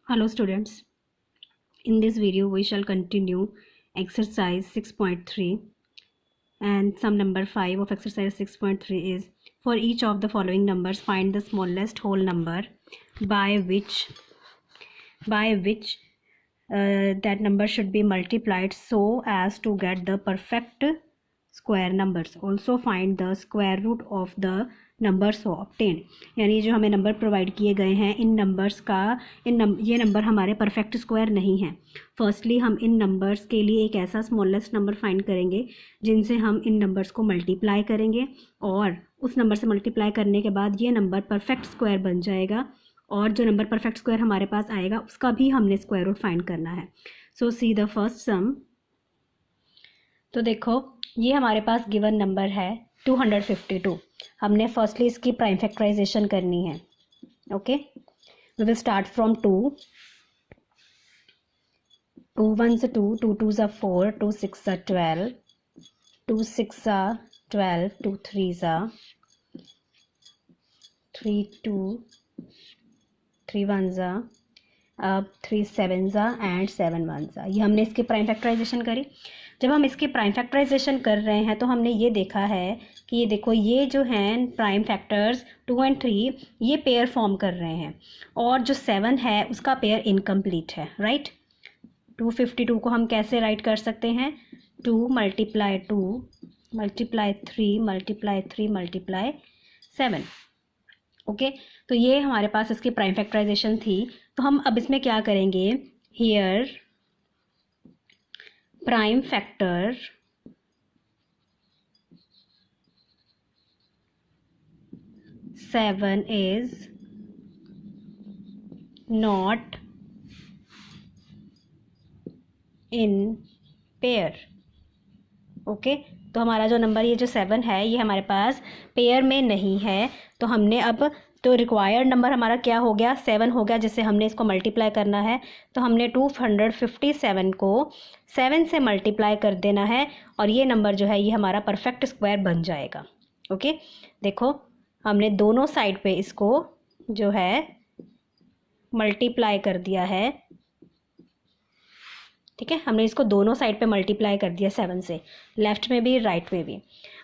Hello students, in this video we shall continue exercise 6.3 and sum number 5 of exercise 6.3 is for each of the following numbers find the smallest whole number by which that number should be multiplied so as to get the perfect square numbers. Also find the square root of the numbers हो obtained, यानी जो हमें number provide किए गए हैं इन numbers का ये number हमारे परफेक्ट स्क्वायर नहीं हैं. फर्स्टली हम इन नंबर्स के लिए एक ऐसा स्मॉलेस्ट नंबर फाइंड करेंगे जिनसे हम इन नंबर्स को मल्टीप्लाई करेंगे और उस नंबर से मल्टीप्लाई करने के बाद ये नंबर परफेक्ट स्क्वायर बन जाएगा और जो नंबर परफेक्ट स्क्वायर हमारे पास आएगा उसका भी हमने स्क्वायर रूट फाइंड करना है. सो सी द फर्स्ट सम. तो देखो ये हमारे पास गिवन नंबर है 252. हमने फर्स्टली इसकी प्राइम फैक्टराइजेशन करनी है. Okay, we will start from 2. 2 1s 2, 2 2s 4, 2 6s 12, 2 6s 12, 2 3s 3 2, 3 1s 3 7s and 7 1s. ये हमने इसकी प्राइम फैक्टराइजेशन करी. जब हम इसकी प्राइम फैक्टराइजेशन कर रहे हैं तो हमने ये देखा है कि ये देखो ये जो हैं प्राइम फैक्टर्स 2 और 3 ये पेयर फॉर्म कर रहे हैं और जो 7 है उसका पेयर इनकम्प्लीट है. राइट, 252 को हम कैसे राइट कर सकते हैं? 2 multiply 2 multiply 3 multiply 3 multiply 7. Okay, तो ये हमारे पास इसकी प्राइम फैक्टराइजेशन थी. तो हम अब इसमें क्या करेंगे? Here prime factor seven is not in pair. Okay, तो हमारा जो नंबर ये जो 7 है ये हमारे पास पेयर में नहीं है. तो हमने अब तो रिक्वायर्ड नंबर हमारा क्या हो गया? 7 हो गया, जिससे हमने इसको मल्टीप्लाई करना है. तो हमने 257 को 7 से मल्टीप्लाई कर देना है और ये नंबर जो है ये हमारा परफेक्ट स्क्वायर बन जाएगा. ओके, देखो हमने दोनों साइड पे इसको जो है मल्टीप्लाई कर दिया है. ठीक है, हमने इसको दोनों साइड पे मल्टीप्लाई कर दिया 7 से, लेफ्ट में भी राइट में भी.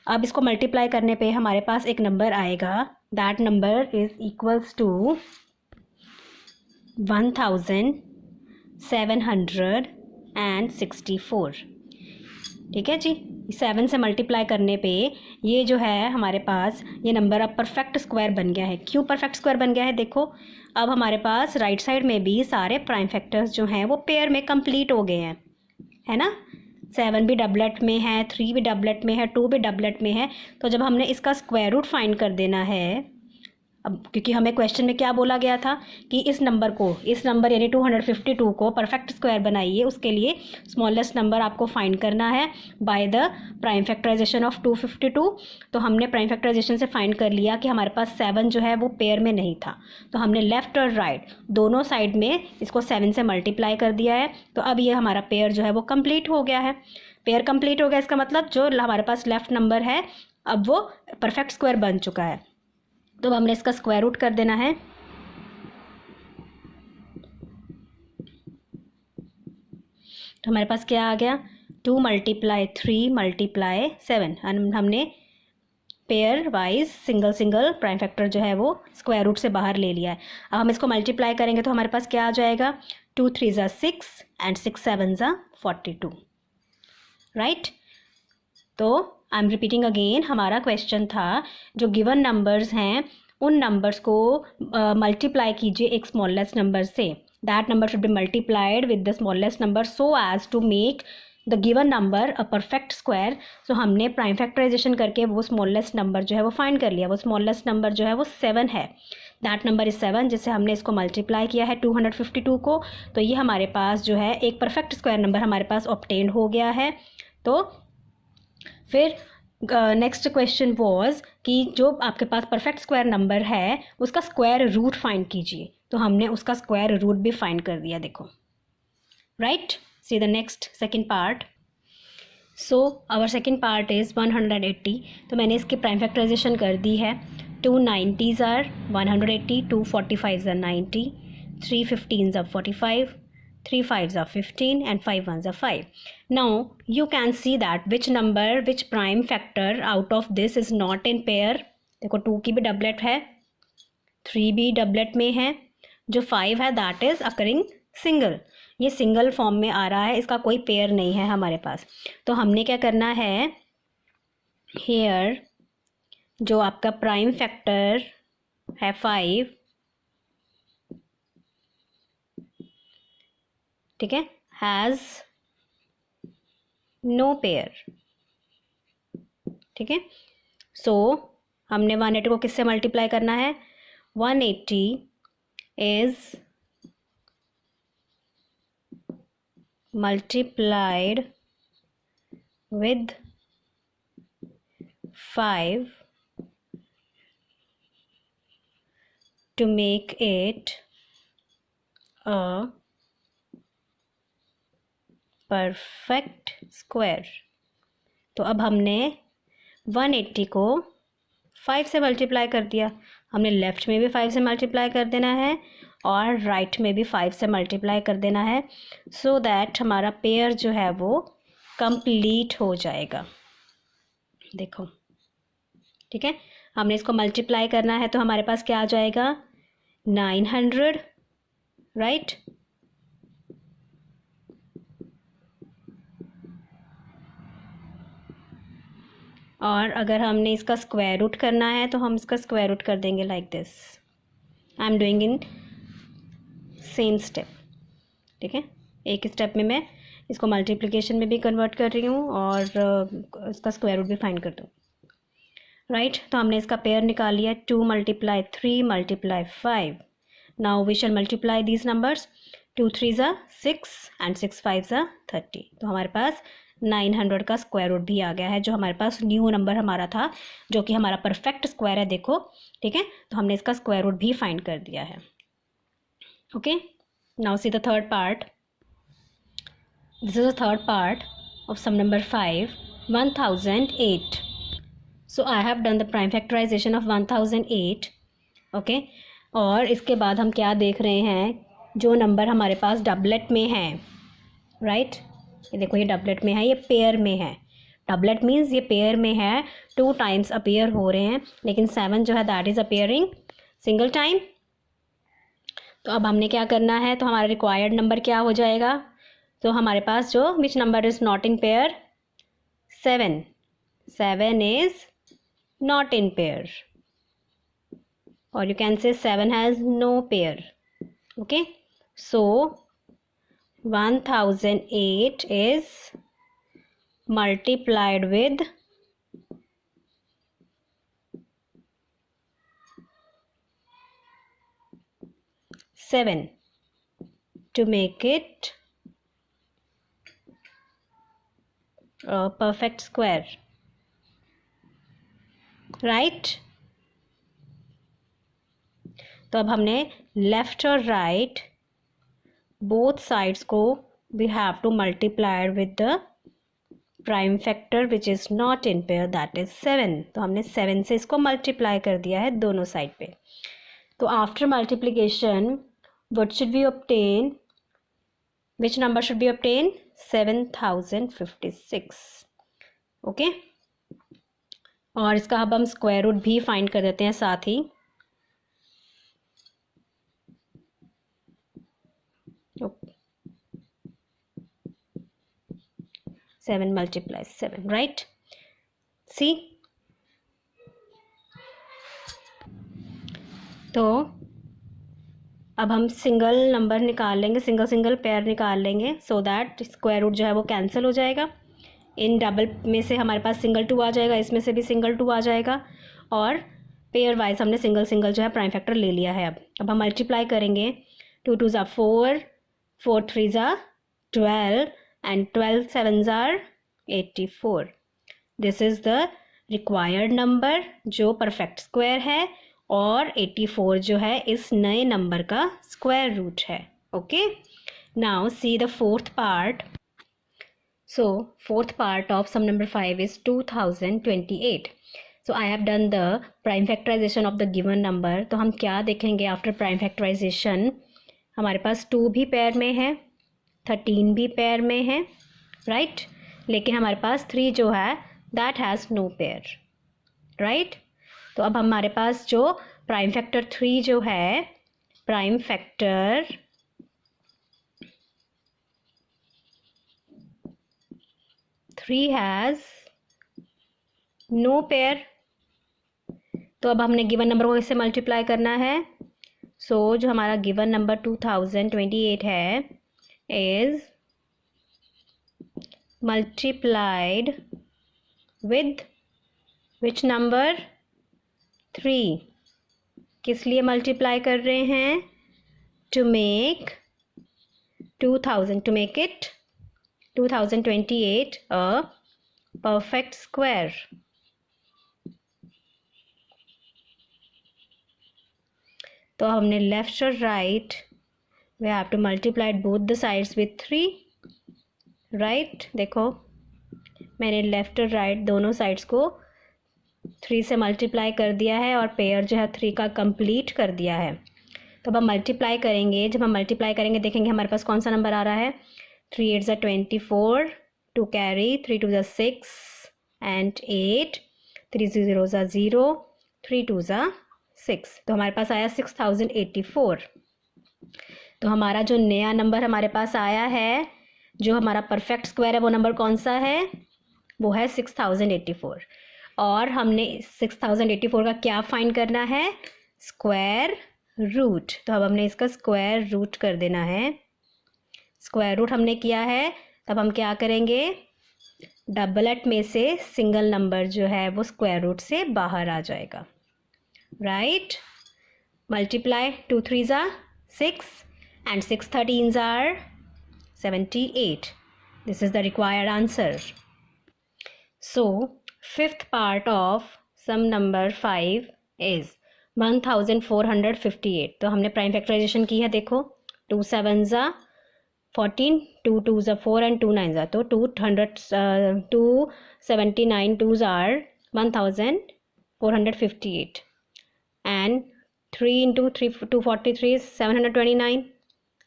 अब इसको मल्टीप्लाई करने पे हमारे पास एक नंबर आएगा. That number is equals to 1764. ठीक है जी, 7 से मल्टीप्लाई करने पे ये जो है हमारे पास ये नंबर अब परफेक्ट स्क्वायर बन गया है. क्यों परफेक्ट स्क्वायर बन गया है? देखो अब हमारे पास राइट साइड में भी सारे प्राइम फैक्टर्स जो हैं वो पेयर में कंप्लीट हो गए हैं, है ना. 7 भी डबलेट में है, 3 भी डबलेट में है, 2 भी डबलेट में है. तो जब हमने इसका स्क्वायर रूट फाइंड कर देना है, अब क्योंकि हमें क्वेश्चन में क्या बोला गया था कि इस नंबर यानी 252 को परफेक्ट स्क्वायर बनाइए, उसके लिए स्मॉलेस्ट नंबर आपको फाइंड करना है by the prime factorization of 252. तो हमने प्राइम फैक्टराइजेशन से फाइंड कर लिया कि हमारे पास 7 जो है वो पेयर में नहीं था. तो हमने लेफ़्ट और राइट दोनों साइड में इसको 7 से मल्टीप्लाई कर दिया है. तो अब ये हमारा पेयर जो है वो कंप्लीट हो गया है. पेयर कंप्लीट हो गया इसका मतलब जो हमारे पास लेफ्ट नंबर है अब वो परफेक्ट स्क्वायर बन चुका है. तो अब हमने इसका स्क्वायर रूट कर देना है. तो हमारे पास क्या आ गया? 2 मल्टीप्लाई 3 मल्टीप्लाई 7. हमने pair wise single prime factor जो है वो स्क्वायर रूट से बाहर ले लिया है. अब हम इसको मल्टीप्लाई करेंगे तो हमारे पास क्या आ जाएगा? 2 3s 6 एंड 6 7s 42. राइट, तो आई एम रिपीटिंग अगेन. हमारा क्वेश्चन था जो गिवन नंबर्स हैं उन नंबर्स को मल्टीप्लाई कीजिए एक स्मॉलेस्ट नंबर से. That number should be multiplied with the smallest number so as to make the given number a perfect square. So हमने प्राइम फैक्टराइजेशन करके वो स्मॉलेस्ट नंबर जो है वो फाइंड कर लिया. वो स्मॉलेस्ट नंबर जो है वो 7 है. दैट नंबर इज 7, जिससे हमने इसको मल्टीप्लाई किया है 252 को. तो ये हमारे पास जो है एक परफेक्ट स्क्वायर नंबर हमारे पास ऑब्टेन्ड हो गया है. तो फिर नेक्स्ट क्वेश्चन वॉज कि जो आपके पास परफेक्ट स्क्वायर नंबर है उसका स्क्वायर रूट फाइंड कीजिए. तो हमने उसका स्क्वायर रूट भी फाइंड कर दिया. देखो, right, see the next second part. So our second part is 180. तो मैंने इसकी प्राइम फैक्टराइजेशन कर दी है. 2 90s are 180, 2 45s are 90, 3 15s are 45, 3 5s are 15 and 5 1s are 5. Now you can see that which prime factor out of this is not in pair. देखो 2 की भी doublet है, 3 भी डबलेट में है, जो 5 है दैट इज अकरिंग सिंगल. ये सिंगल फॉर्म में आ रहा है, इसका कोई पेयर नहीं है हमारे पास. तो हमने क्या करना है, हेयर जो आपका प्राइम फैक्टर है 5, ठीक है, हैज़ नो पेयर. ठीक है, सो हमने 180 को किससे मल्टीप्लाई करना है, 180 is multiplied with 5 to make it a perfect square. तो अब हमने 180 को 5 से मल्टीप्लाई कर दिया, हमने लेफ़्ट में भी 5 से मल्टीप्लाई कर देना है और राइट में भी 5 से मल्टीप्लाई कर देना है, सो दैट हमारा पेयर जो है वो कंप्लीट हो जाएगा. देखो, ठीक है, हमने इसको मल्टीप्लाई करना है तो हमारे पास क्या आ जाएगा, 900, राइट. और अगर हमने इसका स्क्वायर रूट करना है तो हम इसका स्क्वायर रूट कर देंगे like this. I am doing in same step. ठीक है, एक स्टेप में मैं इसको मल्टीप्लिकेशन में भी कन्वर्ट कर रही हूँ और इसका स्क्वायर रूट भी फाइंड कर दूँ, राइट. तो हमने इसका पेयर निकाल लिया, 2 × 3 × 5. Now we shall multiply these numbers. 2 3s are 6 and 6 5s are 30. तो हमारे पास 900 का स्क्वायर रूट भी आ गया है, जो हमारे पास न्यू नंबर हमारा था, जो कि हमारा परफेक्ट स्क्वायर है. देखो, ठीक है, तो हमने इसका स्क्वायर रूट भी फाइंड कर दिया है. Okay, now see the third part. This is the third part of sum number 5, 1008. So I have done the prime factorization of 1008. Okay, और इसके बाद हम क्या देख रहे हैं, जो नंबर हमारे पास डबलेट में है, राइट. ये देखो, ये डबलेट में है, ये पेयर में है. डबलेट मीन्स ये पेयर में है, 2 टाइम्स अपीयर हो रहे हैं, लेकिन 7 जो है that is appearing single time. तो अब हमने क्या करना है, तो हमारा रिक्वायर्ड नंबर क्या हो जाएगा, तो हमारे पास जो which number is not in pair, 7 is not in pair, और you can say 7 has no pair. Okay, so 1008 is multiplied with 7 to make it a perfect square, right. तो अब हमने लेफ्ट और राइट बोथ साइड्स को we have to multiply with the prime factor which is not in pair, that is 7. तो हमने 7 से इसको multiply कर दिया है दोनों साइड पे. तो after multiplication what should we obtain, which number should be obtained, 7056. Okay, और इसका अब हम स्क्वायर रूट भी फाइंड कर देते हैं साथ ही. 7 × 7, राइट. सी, तो अब हम सिंगल नंबर निकाल लेंगे, सिंगल पेयर निकाल लेंगे, सो दैट स्क्वायर रूट जो है वो कैंसिल हो जाएगा. इन डबल में से हमारे पास सिंगल 2 आ जाएगा, इसमें से भी सिंगल 2 आ जाएगा, और पेयर वाइज हमने सिंगल जो है प्राइम फैक्टर ले लिया है. अब हम मल्टीप्लाई करेंगे, 2 2s are 4, 4 3s are 12 and 12 7s are 84. This is the required number जो परफेक्ट स्क्वायर है, और 84 जो है इस नए नंबर का स्क्वायर रूट है. Okay, now see the fourth part. So fourth part of some number 5 is 2028. So I have done the prime factorization of the given number. तो हम क्या देखेंगे आफ्टर प्राइम फैक्टराइजेशन, हमारे पास 2 भी पेयर में है, 13 भी पेयर में है, राइट। लेकिन हमारे पास 3 जो है that has no pair, right. तो अब हमारे पास जो प्राइम फैक्टर 3 जो है, prime factor 3 has no pair. तो अब हमने गिवन नंबर को इससे मल्टीप्लाई करना है। सो जो हमारा गिवन नंबर 2028 है is multiplied with which number 3। किस लिए मल्टीप्लाई कर रहे हैं? To make 2028 a perfect square. तो हमने लेफ्ट और right we have to multiply both the sides with 3, right. देखो मैंने लेफ्ट और राइट दोनों साइड्स को 3 से मल्टीप्लाई कर दिया है और पेयर जो है 3 का कंप्लीट कर दिया है। तो अब हम मल्टीप्लाई करेंगे। जब हम मल्टीप्लाई करेंगे देखेंगे हमारे पास कौन सा नंबर आ रहा है। 3 8 ज़ा 24, 2 कैरी, 3 2 ज़ा 6 एंड 8, 3 0 ज़ा 0, 3 2 ज़ा 6। तो हमारे पास आया 6084। तो हमारा जो नया नंबर हमारे पास आया है, जो हमारा परफेक्ट स्क्वायर है, वो नंबर कौन सा है? वो है 6084। और हमने 6084 का क्या फाइंड करना है? Square root. तो अब हमने इसका स्क्वायर रूट कर देना है। स्क्वायर रूट हमने किया है, तब हम क्या करेंगे? डबलेट में से सिंगल नंबर जो है वो स्क्वायर रूट से बाहर आ जाएगा, राइट। मल्टीप्लाई 2 3 ज़ा 6 and 6 13s are 78. This is the required answer. So fifth part of sum number 5 is 1458. तो हमने प्राइम फैक्टराइजेशन की है। देखो 2 7 ज़ा 14, 2 2 ज़ा 4 and 2 9 ज़ा, तो 279 2s are 1458 and 3 into 3 243 is 729,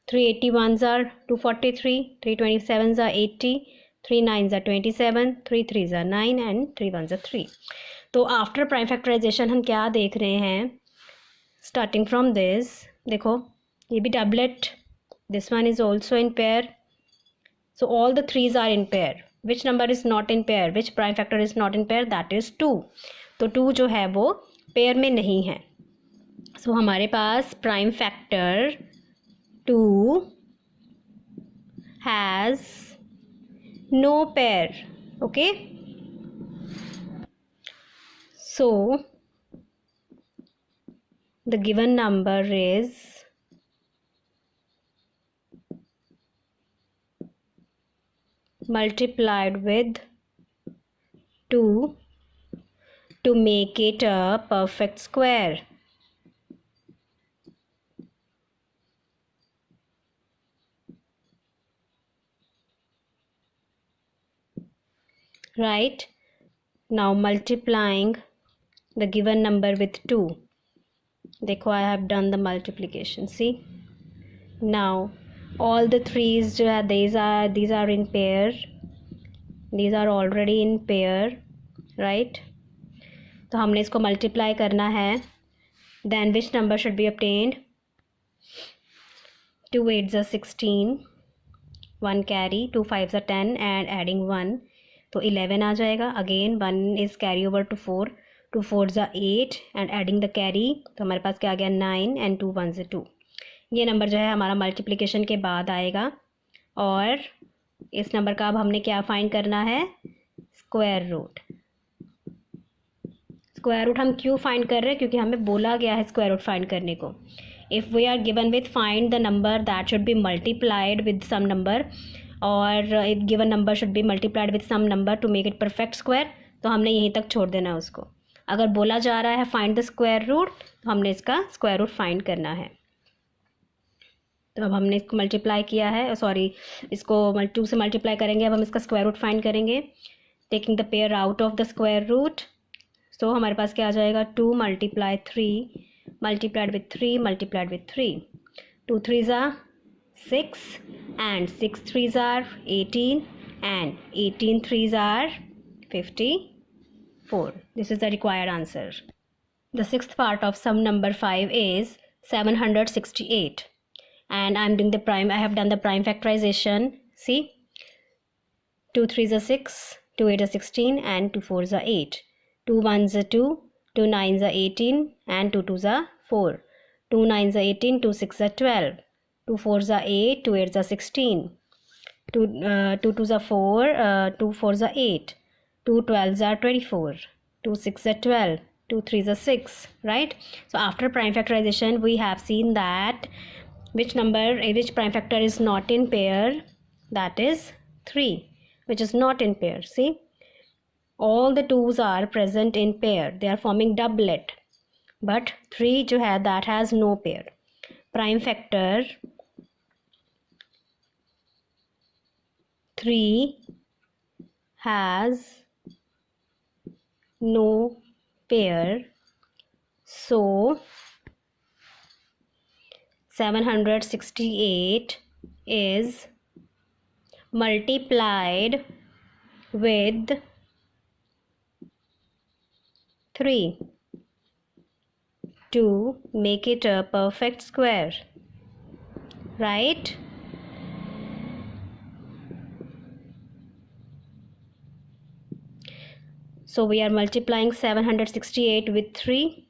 3 81s are 243, 3 27s are 80, 3 9s are 27, 3 3s are 9 and 3 1s are 3. तो आफ्टर प्राइम फैक्टराइजेशन हम क्या देख रहे हैं? स्टार्टिंग फ्रॉम दिस, देखो ये भी doublet, this one is also in pair, so all the 3s are in pair. Which number is not in pair? Which prime factor is not in pair? That is 2. तो 2 जो है वो pair में नहीं है। सो हमारे पास prime factor 2 has no pair. Okay, so the given number is multiplied with 2 to make it a perfect square. Right, now multiplying the given number with 2. देखो I have done the multiplication. See, now all the 3s जो है these are in pair, these are already in pair, right. तो हमने इसको multiply करना है. Then which number should be obtained? 2 8s are 16, 1 carry, 2 5s are 10 and adding 1, तो 11 आ जाएगा. Again 1 is carry over to 4, 2 4s are 8 and adding the carry, तो हमारे पास क्या आ गया 9 एंड 2 1s are 2. ये नंबर जो है हमारा मल्टीप्लिकेशन के बाद आएगा। और इस नंबर का अब हमने क्या फाइंड करना है? Square root. स्क्वायर रूट हम क्यों फाइंड कर रहे हैं? क्योंकि हमें बोला गया है स्क्वायर रूट फाइंड करने को। If we are given with find the number that should be multiplied with some number, और if given number should be multiplied with some number to make it perfect square, तो हमने यहीं तक छोड़ देना है उसको। अगर बोला जा रहा है फाइंड द स्क्वायर रूट, तो हमने इसका स्क्वायर रूट फाइंड करना है। तो अब हमने इसको मल्टीप्लाई किया है, सॉरी इसको 2 से मल्टीप्लाई करेंगे। अब हम इसका स्क्वायर रूट फाइंड करेंगे taking the pair out of the square root. तो हमारे पास क्या आ जाएगा? 2 × 3 multiplied with 3 multiplied with 3, 2 3s are 6 and 6 3s are 18 and 18 3s are 54. This is the required answer. The sixth part of sum number 5 is 768, and I have done the prime factorization. See, 2 3s are 6, 2 8s are 16 and 2 4s are 8. 2 1s are 2, 2 9s are 18 and 2 2s are 4. 2 9s are 18, 2 6s are 12, 2 4s are 8, 2 8s are 16, 2 2s are 4, 2 4s are 8, 2 12s are 24, 2 6s are 12, 2 3s are 6, right? So after prime factorization we have seen that which prime factor is not in pair, that is 3, which is not in pair. See, all the 2s are present in pair, they are forming doublet, but 3 जो है that has no pair. Prime factor 3 has no pair, so 768 is multiplied with 3 to make it a perfect square, right? So we are multiplying 768 with 3.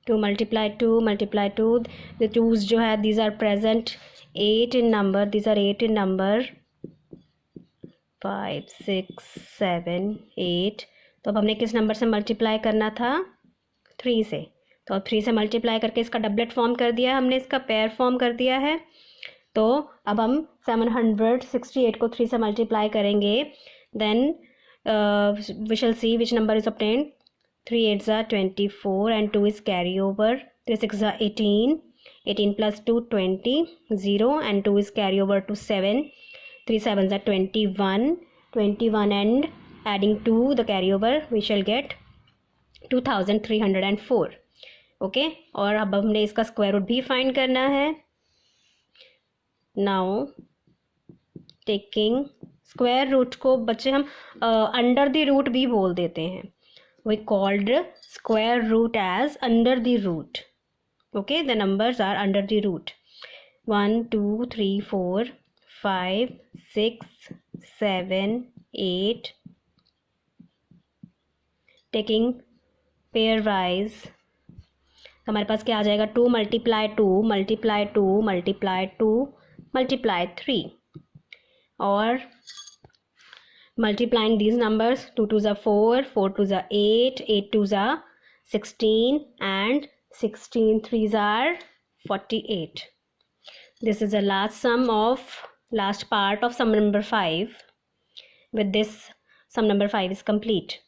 To multiply 2, the 2's जो है these are present 8 in number, these are 8 in number, 5 6 7 8. तो अब हमने किस number से multiply करना था? 3 से. तो अब 3 से मल्टीप्लाई करके इसका डबलेट फॉर्म कर दिया हमने, इसका पेयर फॉर्म कर दिया है. तो अब हम 768 को 3 से मल्टीप्लाई करेंगे, then we shall see which number is obtained. 3 8s are 24 and 2 is carry over. 3 6s are 18, 18 plus 2 20, 0 and 2 is carry over to 7. 3 7s are 21, 21 and adding 2 the carry over we shall get 2304. Okay, और अब हमने इसका square root भी find करना है. Now taking square root को बच्चे हम अंडर द रूट भी बोल देते हैं. We called square root as under the root. Okay, the numbers are under the root. 1 2 3 4 5 6 7 8. Taking pair wise, हमारे पास क्या आ जाएगा? 2 multiply 2 multiply 2 multiply 2 multiply 3, और multiplying these numbers, 2 2s are 4, 4 2s are 8, 8 2s are 16 and 16 3s are 48. This is the last part of sum number 5. With this, sum number 5 is complete.